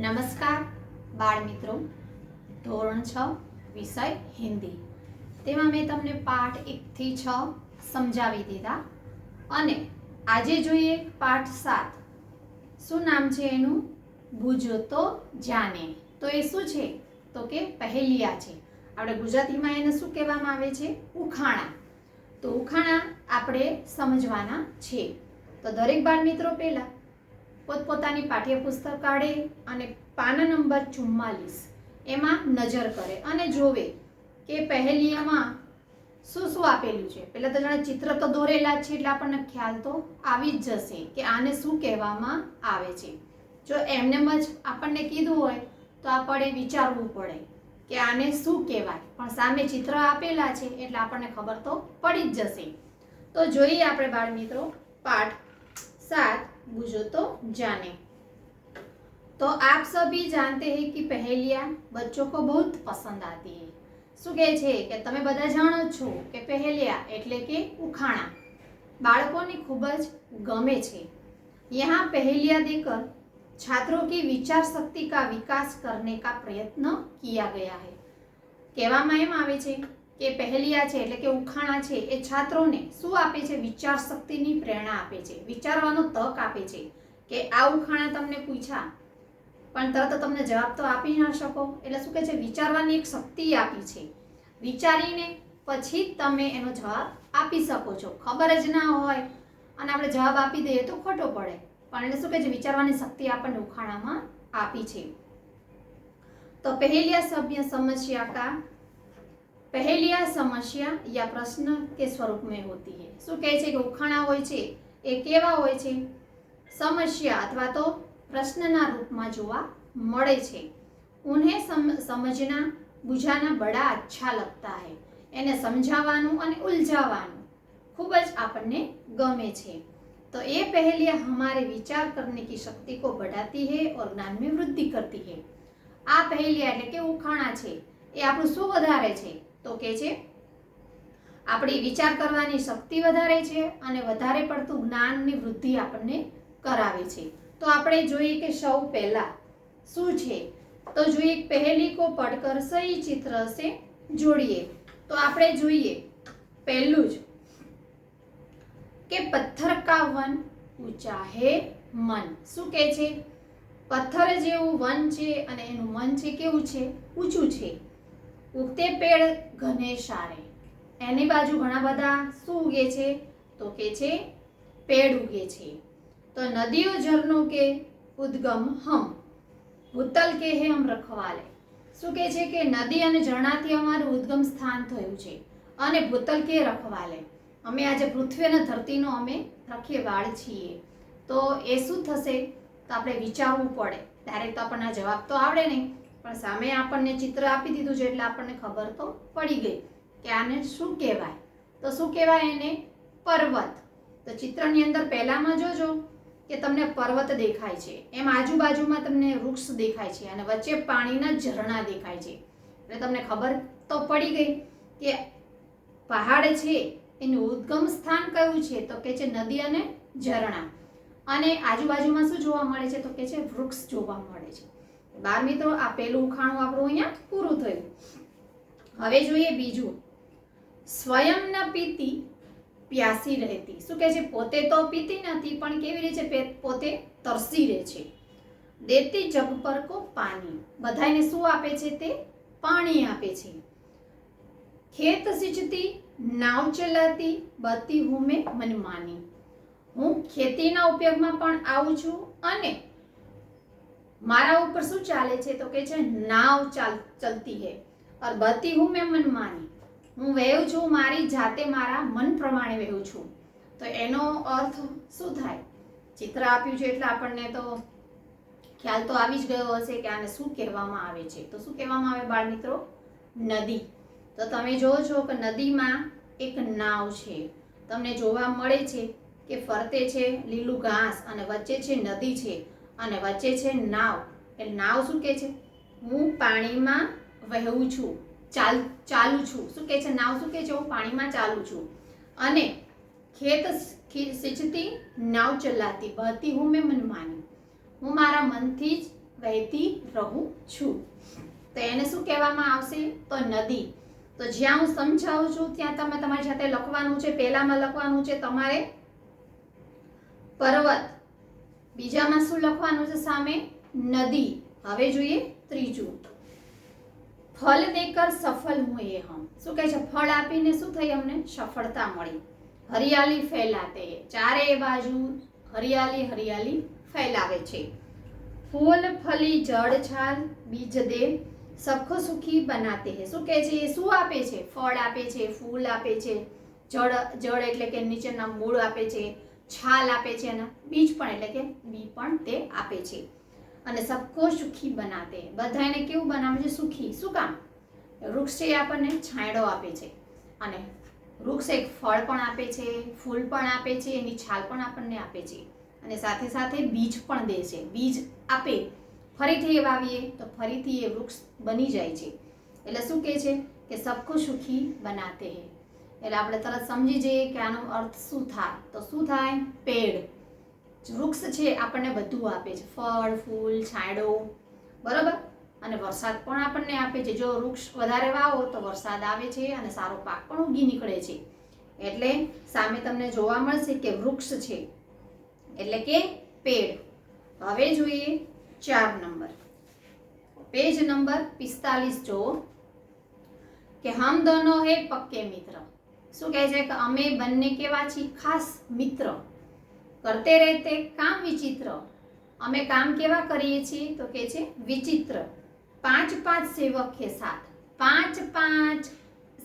નમસ્કાર બાળ મિત્રો, ધોરણ 6 વિષય હિન્દી તેમાં મેં તમને પાઠ 1 થી 6 સમજાવી દીધા અને આજે જોઈએ પાઠ 7. શું નામ છે એનું? બૂજો તો જાને. તો એ શું છે? તો કે પહેલિયા છે. આપણે ગુજરાતીમાં એને શું કહેવામાં આવે છે? ઉખાણા. તો ઉખાણા આપણે સમજવાના છે. તો દરેક બાળ મિત્રો પહેલા પોતપોતાની પાઠ્યપુસ્તક કાઢે અને પાના નંબર 44 એમાં નજર કરે અને જોવે કે પહેલિયામાં શું શું આપેલું છે. પહેલા તો જાણે ચિત્ર તો દોરેલા જ છે એટલે આપણને ખ્યાલ તો આવી જ જશે કે આને શું કહેવામાં આવે છે. જો એમનેમ જ આપણને કીધું હોય તો આપણે વિચારવું પડે કે આને શું કહેવાય, પણ સામે ચિત્ર આપેલા છે એટલે આપણને ખબર તો પડી જ જશે. તો જોઈએ આપણે બાળ મિત્રો પાઠ 7 बूझो तो जाने. तो आप सभी जानते हैं कि पहेलियां बच्चों को बहुत पसंद आती है. શું કહે છે કે તમે બધા જાણો છો કે પહેલિયા એટલે કે ઉખાણા બાળકોને ખૂબ જ ગમે છે. यहाँ पहेलियां देकर छात्रों की विचार शक्ति का विकास करने का प्रयत्न किया गया है. કહેવામાં એમ આવે છે કે પહેલિયા છે એટલે કે ઉખાણા છે એ છાત્રોને શું આપે છે? વિચાર શક્તિની પ્રેરણા આપે છે, વિચારવાનો તક આપે છે કે આ ઉખાણા તમને પૂછ્યા પણ તરત તમને જવાબ તો આપી ન શકો એટલે શું કહે છે? વિચારવાની એક શક્તિ આપી છે. વિચારીને પછી તમે એનો જવાબ આપી શકો છો. ખબર જ ના હોય અને આપણે જવાબ આપી દઈએ તો ખોટો પડે, પણ એટલે શું કહે છે? વિચારવાની શક્તિ આપણને ઉખાણામાં આપી છે. તો પહેલિયા समस्या का पहेलिया समस्या या प्रश्न के स्वरूप में होती है. શું કહે છે કે ઉખાણા હોય છે એ કેવા હોય છે? સમસ્યા अथवा तो પ્રશ્નના રૂપમાં જોવા મળે છે. उन्हें समझना बुझाना बड़ा अच्छा लगता है. એને સમજાવવાનું અને ઉલઝાવવાનું ખૂબ જ આપણને ગમે છે. तो ये पहेलियां हमारे विचार करने की शक्ति को बढ़ाती है और ज्ञान में वृद्धि करती है. આ પહેલિયા એટલે કે ઉખાણા છે એ આપણું શું વધારે છે? તો કે છે આપણી વિચાર કરવાની શક્તિ વધારે છે અને વધારે પડતું જ્ઞાનની વૃદ્ધિ આપણને કરાવે છે. તો આપણે જોઈએ કે સૌ પહેલા શું છે? તો જોઈએ પહેલી કો પઢકર સહી ચિત્ર से જોડીએ. તો આપણે જોઈએ પહેલું જ કે પથ્થર કા વન ઊંચા હે મન. શું કહે છે? પથ્થર જેવું વન છે અને એનું મન છે કેવું છે? ઊંચું છે. ઉગતે પેડ ઘને સારે. એની બાજુ ઘણા બધા શું ઉગે છે? તો કે છે પેડ ઉગે છે. તો નદીઓ ઝરણો કે ઉદ્ગમ હમ ભૂતલ કે હે હમ રખવાલે. શું કહે છે કે નદી અને ઝરણાથી અમારું ઉદ્ગમ સ્થાન થયું છે અને ભૂતલ કે રખવાલે અમે આજે પૃથ્વી અને ધરતીનો અમે રખેવાળ છીએ. તો એ શું થશે? તો આપણે વિચારવું પડે. ડાયરેક્ટ તો આપણને જવાબ તો આવડે નહીં, પણ સામે આપણને ચિત્ર આપી દીધું છે એટલે આપણને ખબર તો પડી ગઈ કે આને શું કહેવાય. તો શું કહેવાય એને? પર્વત. તો ચિત્રની અંદર પહેલામાં જોજો કે તમને પર્વત દેખાય છે, એમ આજુબાજુમાં તમને વૃક્ષ દેખાય છે અને વચ્ચે પાણીના ઝરણા દેખાય છે. એટલે તમને ખબર તો પડી ગઈ કે પહાડ છે એનું ઉદ્ગમ સ્થાન કયું છે? તો કે છે નદી અને ઝરણા. અને આજુબાજુમાં શું જોવા મળે છે? તો કે છે વૃક્ષ જોવા મળે છે. બાળ મિત્રો આ પહેલું ઉખાણું આપણું અહીંયા પૂરું થયું. હવે જોઈએ બીજું. સ્વયં ન પીતી પ્યાસી રહેતી. શું કહે છે? પોતે તો પીતી નથી પણ કેવી રીતે પોતે તરસી રહે છે. દેતી જગ પર કો પાણી. બધાને શું આપે છે? તે પાણી આપે છે. ખેત સિંચતી નાવ ચલાતી બતી હું મેં મનમાની. હું ખેતીના ઉપયોગમાં પણ આવું છું અને મારા ઉપર શું ચાલે છે? તો કે છે નાવ ચલતી હે और बती हूँ मैं मनमानी. હું વહેવું છું મારી જાતે, મારા મન પ્રમાણે વહેવું છું. તો એનો અર્થ શું થાય? ચિત્ર આપ્યું છે એટલે આપણને તો ખ્યાલ તો આવી જ ગયો હશે કે આને શું કહેવામાં આવે છે. તો શું કહેવામાં આવે બાળ મિત્રો? નદી. તો તમે જોવો છો કે નદીમાં એક નાવ છે. તમને જોવા મળે છે કે ફરતે છે લીલું ઘાસ અને વચ્ચે છે નદી છે અને વચ્ચે છે નાવ. એટલે નાવ શું કહે છે? હું પાણીમાં વહેવું છું, ચાલું છું. શું કહે છે? નાવ શું કહે છે? હું પાણીમાં ચાલું છું. અને ખેત સિંચતી નાવ ચલાતી બહતી હું મેં મનમાની. હું મારા મનથી જ વહેતી રહું છું. તો એને શું કહેવામાં આવશે? તો નદી. તો જ્યાં હું સમજાવું છું ત્યાં તમે તમારી જાતે લખવાનું છે. પહેલામાં લખવાનું છે તમારે પર્વત, બીજામાં શું લખવાનું છે સામે? નદી. હવે જોઈએ ત્રીજું, ફલ દેકર સફલ હુએ હમ. શું કહે છે? ફળ આપીને શું થઈ? અમને સફળતા મળી. હરિયાળી ફેલાતે, ચારે બાજુ હરિયાળી હરિયાળી ફેલાવે છે. ફૂલ ફલી જળ છાલ બીજ દે સબકો સુખી બનાતે હે. શું કહે છે? એ શું આપે છે? ફળ આપે છે, ફૂલ આપે છે, જળ એટલે કે નીચેના મૂળ આપે છે, છાલ આપે છે અને બીજ પણ એટલે કે બી પણ તે આપે છે. અને સબકો સુખી બનાતે, બધાને કેવું બનાવે છે? સુખી. શું કામ? વૃક્ષ છે આપણને છાંયડો આપે છે અને વૃક્ષ એક ફળ પણ આપે છે, ફૂલ પણ આપે છે, એની છાલ પણ આપણને આપે છે અને સાથે સાથે બીજ પણ દે છે. બીજ આપે, ફરીથી એ વાવીએ તો ફરીથી એ વૃક્ષ બની જાય છે. એટલે શું કહે છે કે સબકો સુખી બનાતે હે. એટલે આપણે તરત સમજી જઈએ કે આનો અર્થ શું થાય. તો શું થાય? પેડ, વૃક્ષ છે આપણને બધું આપે છે, ફળ, ફૂલ, છાંયડો, બરોબર, અને વરસાદ પણ આપણને આપે છે. જો વૃક્ષ વધારે વાવો તો વરસાદ આવે છે અને સારો પાક પણ ઉગી નીકળે છે. એટલે સામે તમને જોવા મળશે કે વૃક્ષ છે એટલે કે પેડ. હવે જોઈએ 4 નંબર, પેજ નંબર 45 જો કે હમ દોનો હે પક્કે મિત્ર. શું કહે છે? કે અમે બંને કેવા છીએ? ખાસ મિત્ર. કરતે રહેતે કામ વિચિત્ર. અમે કામ કેવા કરીએ છીએ? તો કે છે વિચિત્ર. 5 સેવક કે સાથ. 5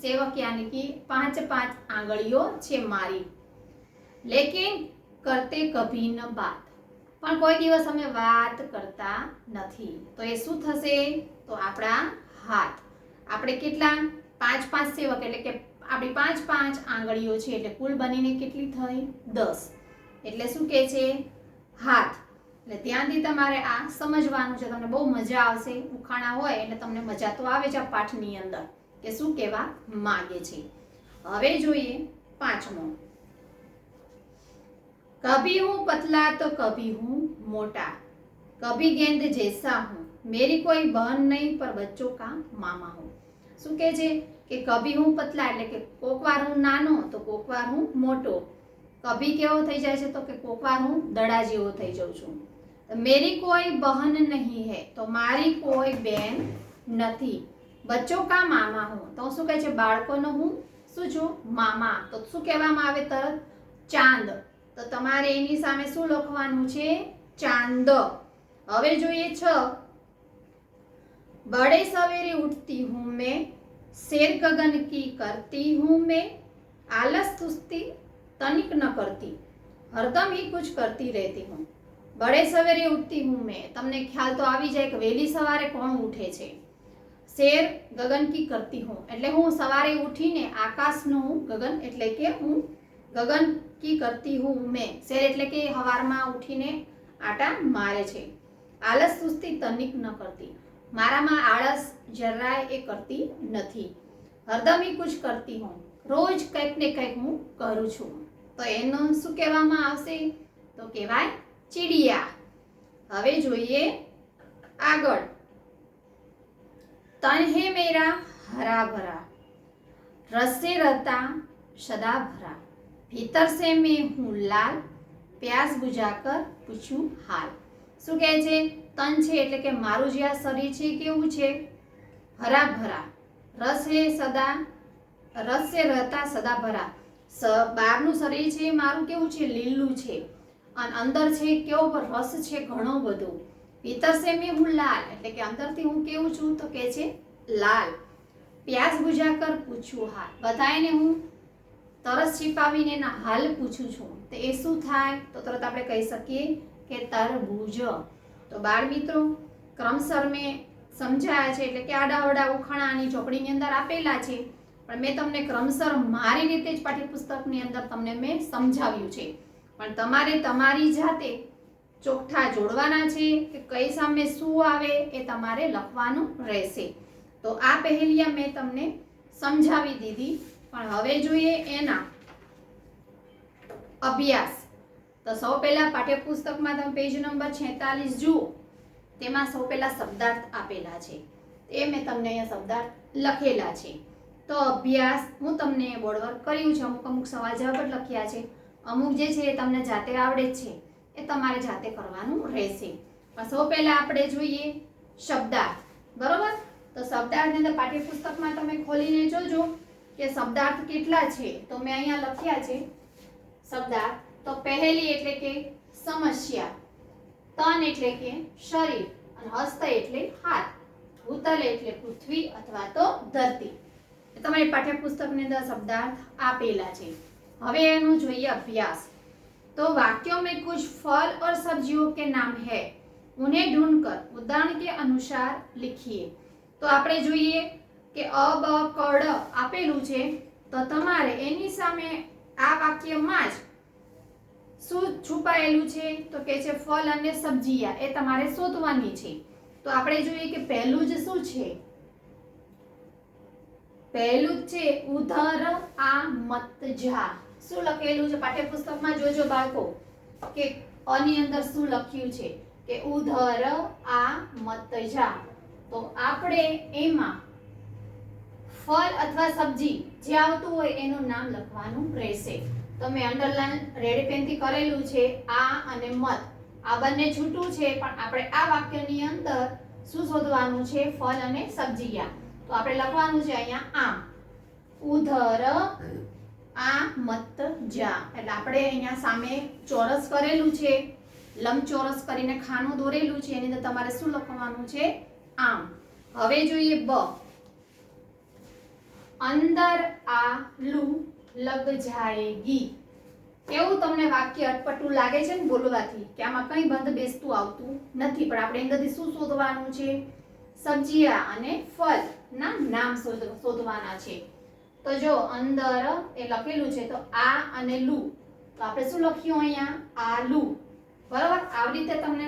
સેવક યાની કે 5 આંગળીઓ છે મારી. લેકિન કરતે કભી ન બાત. પણ કોઈ દિવસ અમે વાત કરતા નથી. તો એ શું થશે? તો આપણા હાથ. આપણે કેટલા? 5 સેવક એટલે કે આપણી 5 આંગળીઓ છે એટલે કુલ બનીને કેટલી થઈ? 10. એટલે શું કહે છે? હાથ. એટલે ધ્યાનથી તમારે આ સમજવાનું છે. તમને બહુ મજા આવશે. ઉખાણા હોય એટલે તમને મજા તો આવે જ આ પાઠની અંદર કે શું કહેવા માંગે છે. હવે જોઈએ 5મો, कभी हूँ पतला तो कभी हूँ मोटा, कभी गेंद जैसा हूँ, मेरी कोई बहन नहीं पर बच्चों का मामा हूँ. શું કહે છે? કે કભી હું પતલા એટલે કે કોકવાર હું નાનો તો કોકવાર હું મોટો. કભી કેવો થઈ જાય છે? તો કે કોકવાર હું દડા જેવો થઈ જાઉં છું. મેરી કોઈ બહન નહીં હે, તો મારી કોઈ બેન નથી. બચ્ચો કા મામા હું, તો શું કહે છે? બાળકોનો હું શું છું? મામા. તો શું કહેવામાં આવે તરત? ચાંદ. તો તમારે એની સામે શું લખવાનું છે? ચાંદ. હવે જોઈએ 6, बड़े सवेरे उठती हूँ मैं, शेर गगन की करती हूँ मैं, आलस सुस्ती तनिक न करती, हरदम ही कुछ करती रहती हूँ. बड़े सवेरे उठती हूँ मैं, તમને ખ્યાલ તો આવી જાય કે વહેલી સવારે કોણ ઉઠે છે? શેર ગગન કી કરતી હું એટલે હું સવારે ઉઠીને આકાશનું ગગન એટલે કે હું ગગન કી કરતી હું મેં. શેર એટલે કે સવારમાં ઉઠીને આટા મારે છે. આલસ સુસ્તી તનિક ન કરતી, મારામાં આળસ જરાય એ કરતી નથી. હરદમી કુછ કરતી હું, રોજ કંઈક ને કંઈક હું કરું છું. તો એનું શું કહેવામાં આવશે? તો કહેવાય ચીડિયા. હવે જોઈએ આગળ, તન હે મેરા હરા ભરા, રસ से रहता सदा भरा, भीतर से मैं हूँ लाल, प्यास बुझाकर पूछूं हाल. શું કહે છે? તન છે એટલે કે મારું જે આ શરીર છે કેવું છે? હરા ભરા. રસ સે રહેતા સદા ભરા. બહારનું શરીર છે મારું કેવું છે? લીલું છે અને અંદર છે કેવો? રસ છે ઘણો બધો. ભીતર સે મેં હું લાલ એટલે કે અંદરથી હું કેવું છું? તો કે છે લાલ. પ્યાસ બુઝાકર પૂછું હાલ, બધાને હું તરસ છીપાવીને એના હાલ પૂછું છું. તો એ શું થાય? તો તરત આપણે કહી શકીએ કે તરબૂજ. તો બાળ મિત્રો ક્રમશર મેં સમજાયા છે એટલે કે આડાઅવડા ઉખાણા આની ચોપડીની અંદર આપેલા છે, પણ મેં તમને ક્રમશર મારી રીતે જ પાઠ્યપુસ્તકની અંદર તમને મેં સમજાવ્યું છે. પણ તમારે તમારી જાતે ચોકઠા જોડવાના છે કે કઈ સામે શું આવે એ તમારે લખવાનું રહેશે. તો આ પહેલિયા મેં તમને સમજાવી દીધી, પણ હવે જોઈએ એના અભ્યાસ. તો સૌ પહેલા પાઠ્યપુસ્તકમાં તમે પેજ નંબર 46 જુઓ, તેમાં સૌ પહેલા શબ્દાર્થ આપેલા છે, એ મેં તમને અહીંયા શબ્દાર્થ લખેલા છે. તો અભ્યાસ હું તમને બોર્ડ વર્ક કર્યું છે, અમુક સવાલ જવાબ જ લખ્યા છે, અમુક જે છે એ તમને જાતે આવડે જ છે, એ તમારે જાતે કરવાનું રહેશે. પણ સૌ પહેલા આપણે જોઈએ શબ્દાર્થ. બરોબર, તો શબ્દાર્થની અંદર પાઠ્યપુસ્તકમાં તમે ખોલીને જોજો કે શબ્દાર્થ કેટલા છે. તો મેં અહીંયા લખ્યા છે શબ્દાર્થ. તો પહેલી એટલે કે સમસ્યા, તન એટલે કે શરીર, અને હસ્ત એટલે હાથ, ભૂતલ એટલે પૃથ્વી અથવા તો ધરતી. તમારી પાઠ્યપુસ્તકની અંદર શબ્દાર્થ આપેલા છે. હવે એનું જોઈએ અભ્યાસ. तो वाक्यों में कुछ फल और सब्जियों के नाम है, उन्हें ढूंढकर उदाहरण के अनुसार लिखिए. तो આપણે જોઈએ કે અ બ ક ડ આપેલું છે, તો તમારે એની સામે આ વાક્યમાં જ શું છુપાયેલું છે તો કે છે ફળ અને સબ્જીયા, એ તમારે શોધવાની છે. તો આપણે જોઈએ કે પહેલું જ શું છે, પહેલું જ છે ઉધર આ મત જા. શું લખેલું છે પાઠ્યપુસ્તકમાં? જોજો બાળકો કે અ ની અંદર શું લખ્યું છે કે ઉધર આ મત જા. તો આપણે એમાં ફળ અથવા સબ્જી જે આવતું હોય એનું નામ લખવાનું રહેશે. તો મેં અંડરલાઈન રેડ પેનથી કરેલું છે આ અને મત, આ બંને છૂટું છે, પણ આપણે આ વાક્યની અંદર શું શોધવાનું છે? ફળ અને સબ્જીયા. તો આપણે લખવાનું છે અહીંયા આમ, ઉધર આ મત જા. એટલે આપણે અહીંયા સામે ચોરસ કરેલું છે, લંબચોરસ કરીને ખાનું દોરેલું છે, એની અંદર તમારે શું લખવાનું છે? આમ. હવે જોઈએ બ, અંદર આલુ લગ જાયેગી. એવું તમને વાક્ય અટપટું લાગે છે ને બોલવાથી કે આમાં કંઈ બંધ બેસતું આવતું નથી, પણ આપણે અંદરથી શું શોધવાનું છે? સબ્જીયા અને ફળ ના નામ શોધવાના છે. તો જો અંદર એ લખેલું છે, તો આ અને લુ, તો આપણે શું લખ્યું અહીંયા? આલુ. બરાબર, આવી રીતે તમને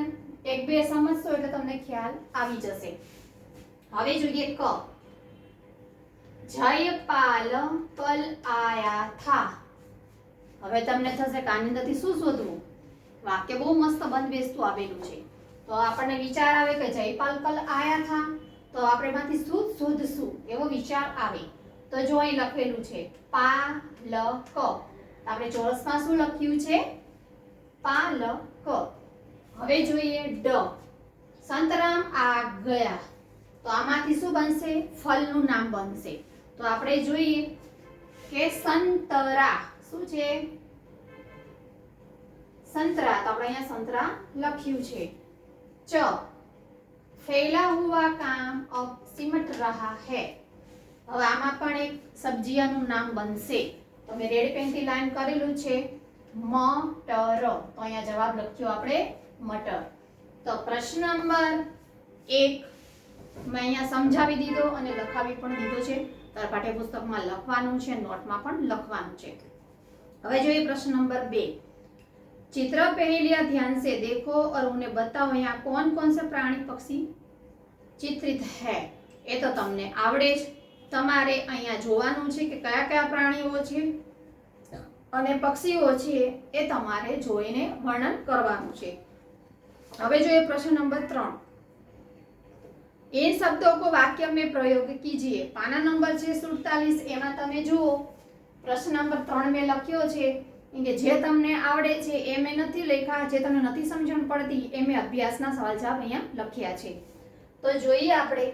એક બે સમજશો એટલે તમને ખ્યાલ આવી જશે. હવે જોઈએ ક, જયપાલ કલ આયા થા. હવે તમને થશે કે આની અંદરથી શું શોધવું? વાક્ય બહુ મસ્ત બંધ બેસતું આવેલું છે, તો આપણને વિચાર આવે કે જયપાલ કલ આયા થા, તો આપણે એમાંથી શું શોધશું એવો વિચાર આવે. તો જો અહીં લખેલું છે પાલક, આપણે ચોરસમાં શું લખ્યું છે? પાલક. હવે જોઈએ ડ, સંતરામ આ ગયા. તો આમાંથી શું બનશે? ફળનું નામ બનશે. તો આપણે જોઈએ કે સંતરા. શું છે? સંતરા. તો આપણે અહીંયા સંતરા લખ્યું છે. ચ, ફેલા હુઆ કામ અબ સિમટ રહા હૈ. હવે આમાં પણ એક સબ્જીયાનું નામ બનશે. તો મેં રેડ પેનથી લાઈન કરેલું છે મટર. તો અહીંયા જવાબ લખ્યો આપણે મટર. તો પ્રશ્ન નંબર 1 મેં અહીંયા સમજાવી દીધો અને લખાવી પણ દીધો છે. તાર પાઠ્યપુસ્તકમાં લખવાનું છે, નોટમાં પણ લખવાનું છે. હવે જોઈએ પ્રશ્ન નંબર 2. चित्र पहेलियां ध्यान से देखो और उन्हें बताओ यहाँ कौन कौन से प्राणी पक्षी चित्रित है. એ તો તમને આવડે જ. તમારે અહીંયા જોવાનું છે કે કયા કયા પ્રાણીઓ છે અને પક્ષીઓ છે, એ તમારે જોઈને વર્ણન કરવાનું છે. હવે જોઈએ પ્રશ્ન નંબર 3. इन शब्दों को वाक्य में प्रयोग कीजिए. पाना नंबर છે 47, એમાં તમે જુઓ પ્રશ્ન નંબર 3 મેં લખ્યો છે કે જે તમને આવડે છે એ મેં નથી લખ્યા, જે તમને નથી સમજણ પડતી એ મેં અભ્યાસના સવાલ જવાબ અહીંયા લખ્યા છે. તો જોઈએ આપણે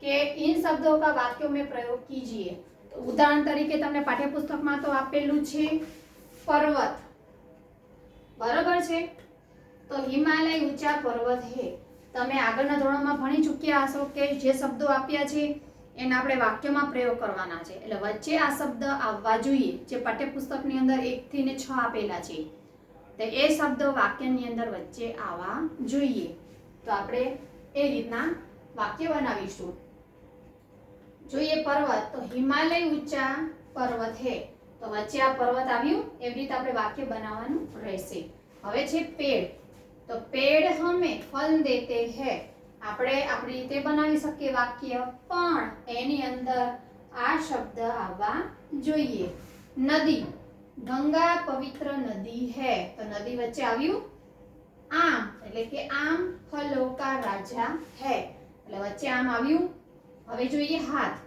કે इन शब्दों का वाक्यों में प्रयोग कीजिए. तो उदाहरण तरीके તમને પાઠ્યપુસ્તકમાં તો આપેલું છે પર્વત. બરાબર છે, તો હિમાલય ઊંચા પર્વત હે. તમે આગળના ધોરણમાં ભણી ચૂક્યા હશો કે જે શબ્દો આપ્યા છે એને આપણે વાક્યમાં પ્રયોગ કરવાના છે. એટલે વચ્ચે આ શબ્દ આવવા જોઈએ, જે પાઠ્યપુસ્તકની અંદર 1 થી 6 આપેલા છે, તો એ શબ્દ વાક્યની અંદર વચ્ચે આવવા જોઈએ. તો આપણે એ રીતના વાક્ય બનાવીશું. જોઈએ પર્વત, તો હિમાલય ઊંચા પર્વત હે. તો વચ્ચે આ પર્વત આવ્યું, એવી રીતે આપણે વાક્ય બનાવવાનું રહેશે. હવે છે પેડ, તો પેડ હમે ફલ દેતે હે. આપણે આપણી રીતે બનાવી શકીએ વાક્ય, પણ એની અંદર આ શબ્દ આવવા જોઈએ. નદી, ગંગા પવિત્ર નદી હે. તો નદી વચ્ચે આવ્યું, आम એટલે કે आम फलों का राजा है એટલે વચ્ચે આમ આવ્યું। હવે જોઈએ હાથ।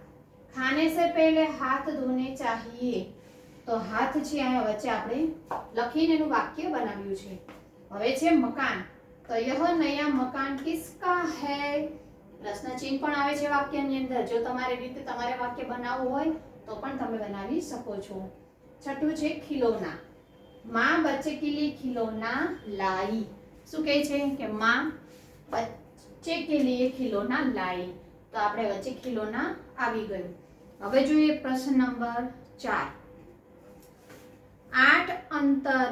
खाने से पहले हाथ धोने चाहिए तो हाथ છે અહીંયા વચ્ચે આપણે લખીને એનું વાક્ય બનાવ્યું છે। હવે છે મકાન તો यह नया मकान किसका है પ્રશ્ન ચિહ્ન પણ આવે છે વાક્યની અંદર। જો તમારી રીતે તમારે વાક્ય બનાવવું હોય તો પણ તમે બનાવી શકો છો। છઠ્ઠું છે ખિલોના। माँ बच्चे के लिए खिलौना लाई। શું કહે છે કે माँ बच्चे के लिए खिलौना लाई તો આપણે વચ્ચે ખિલોના આવી ગયું। હવે જોઈએ પ્રશ્ન નંબર 4। 8 अंतर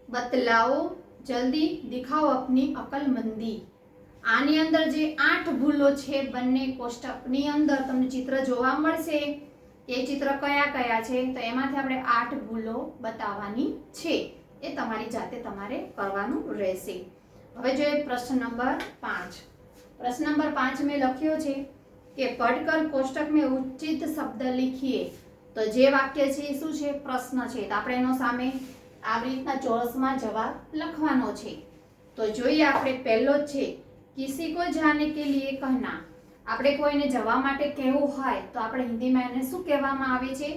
बतलाओ जल्दी दिखाओ अपनी अकलमंदी। આની અંદર જે 8 ભૂલો છે બંને કોષ્ટકની અંદર તમને ચિત્ર જોવા મળશે। એ ચિત્ર કયા કયા છે તો એમાંથી આપણે 8 ભૂલો બતાવવાની છે। એ તમારી જાતે તમારે કરવાનું રહેશે। હવે જોઈએ પ્રશ્ન નંબર 5। प्रश्न नंबर 5 में लख्यो छे कि पढ़कर कोष्टक में उचित शब्द लिखिए। तो जे वाक्य छे शुं छे प्रश्न छे तो आपणे एनो सामे आ रीतना चौरसमां जवाब लखवानो छे। तो जोईए आपणे पहेलो छे किसी को जाने के लिए कहना। आपणे कोईने जवा माटे कहेवुं होय तो आपणे हिंदीमां एने शुं कहेवामां आवे छे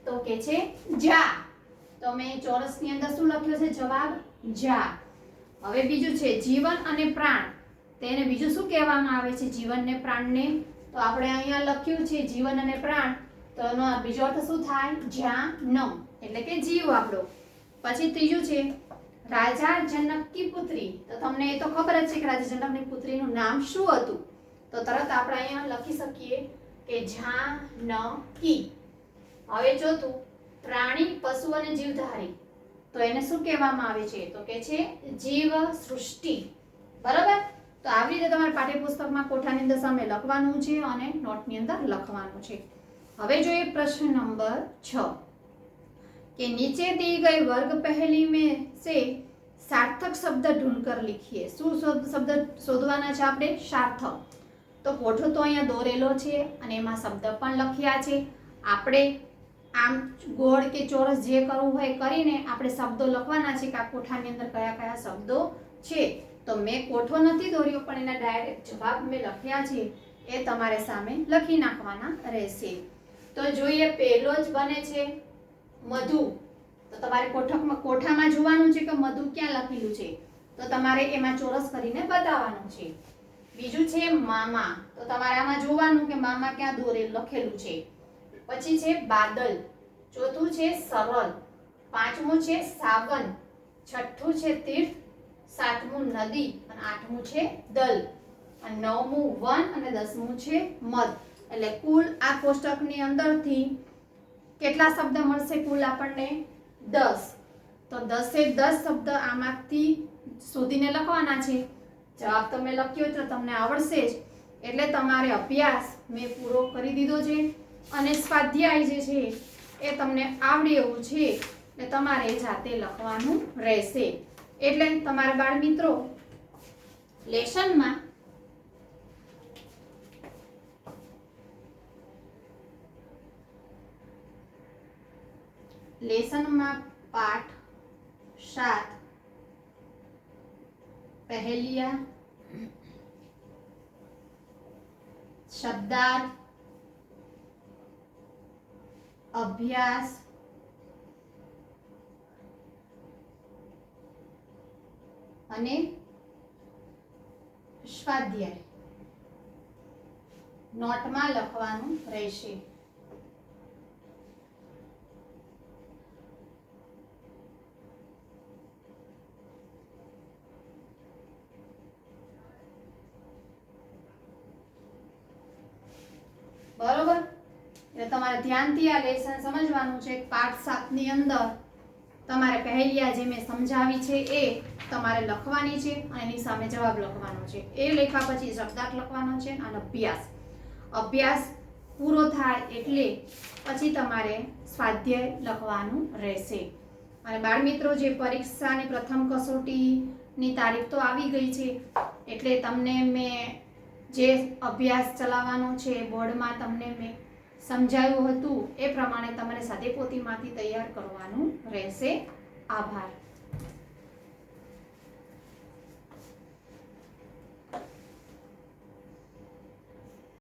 तो के छे जा। तो मैं चौरसनी अंदर शुं लख्यो छे जवाब जा। हवे बीजुं छे जीवन अने प्राण તેને બીજું શું કહેવામાં આવે છે જીવન ને પ્રાણ ને તો આપણે અહીંયા લખ્યું છે જીવન અને પ્રાણ તો એનો બીજો અર્થ શું થાય જાનમ એટલે કે જીવ આપણો। પછી ત્રીજું છે રાજા જનક की पुत्री તો તમને એ તો ખબર જ છે કે રાજા જનકની પુત્રીનું નામ શું હતું તો તરત આપણે અહીંયા લખી શકીએ કે જાનકી। હવે ચોથું પ્રાણી પશુ અને જીવધારી તો એને શું કહેવામાં આવે છે તો કે છે જીવ સૃષ્ટિ બરાબર। तो આવી રીતે તમારે પાઠ્યપુસ્તકમાં કોઠાની અંદર સામે લખવાનું છે અને નોટની અંદર લખવાનું છે। હવે જોઈએ પ્રશ્ન નંબર 6 કે નીચે दी गई वर्ग पहेली में से सार्थक शब्द ढूंढकर लिखिए। શું શબ્દ શોધવાના છે આપણે સાર્થક। તો કોઠો તો અહીંયા દોરેલો છે અને એમાં શબ્દ પણ લખ્યા છે। આપણે આમ ગોળ કે ચોરસ જે કરવું હોય કરીને આપણે શબ્દો લખવાના છે કે આ કોઠાની અંદર કયા કયા શબ્દો છે। तो मैं कोठो नहीं दोर्यो पण एना डायरेक्ट जवाब में लख्या छे ए तमारे सामे लखी नाखवाना रहेशे। तो जोईए पहेलो ज बने छे मधु। तो तमारे कोठामां जोवानुं छे के मधु क्यां लखेलुं छे तो तमारे एमां चोरस करीने बताववानुं छे। बीजुं छे मामा तो तमारे आमां जोवानुं के मामा क्यां लखेलुं छे। पछी छे बादल। चौथुं छे सरल। पांचमुं छे सावन। छठ्ठुं छे तीर्थ। सातमું नदी અને આઠમું છે દલ અને નવમું વન અને દસમું છે મધ। એટલે કુલ આ કોષ્ટકની અંદરથી કેટલા શબ્દ મળશે કુલ આપણને 10। તો 10 શબ્દ આમાંથી શોધીને લખવાના છે। જવાબ તમે લખ્યો તો તમને આવડશે જ એટલે તમારે અભ્યાસ મેં પૂરો કરી દીધો છે અને સ્વાધ્યાય જે છે એ તમને આવડે એવું છે એટલે તમારે જાતે લખવાનું રહેશે। એટલે તમારા બાળ મિત્રો લેસનમાં પાઠ 7 पहेलिया शब्दार्थ अभ्यास અને સ્વાધ્યાય નોટમાં લખવાનું રહેશે। બરોબર એટલે તમારે ધ્યાનથી આ લેસન સમજવાનું છે। પાઠ 7 ની અંદર તમારે પહેલિયા જે મેં સમજાવી છે એ તમારે લખવાની છે અને એની સામે જવાબ લખવાનો છે। એ લખ્યા પછી શબ્દાર્થ લખવાનો છે અને અભ્યાસ પૂરો થાય એટલે પછી તમારે સ્વાધ્યાય લખવાનું રહેશે। અને બાળ મિત્રો જે પરીક્ષાની પ્રથમ કસોટીની તારીખ તો આવી ગઈ છે એટલે તમને મેં જે અભ્યાસ ચલાવવાનો છે બોર્ડમાં તમને મેં સમજાવ્યું હતું એ પ્રમાણે તમારે સાદે પોથીમાંથી તૈયાર કરવાનું રહેશે। આભાર।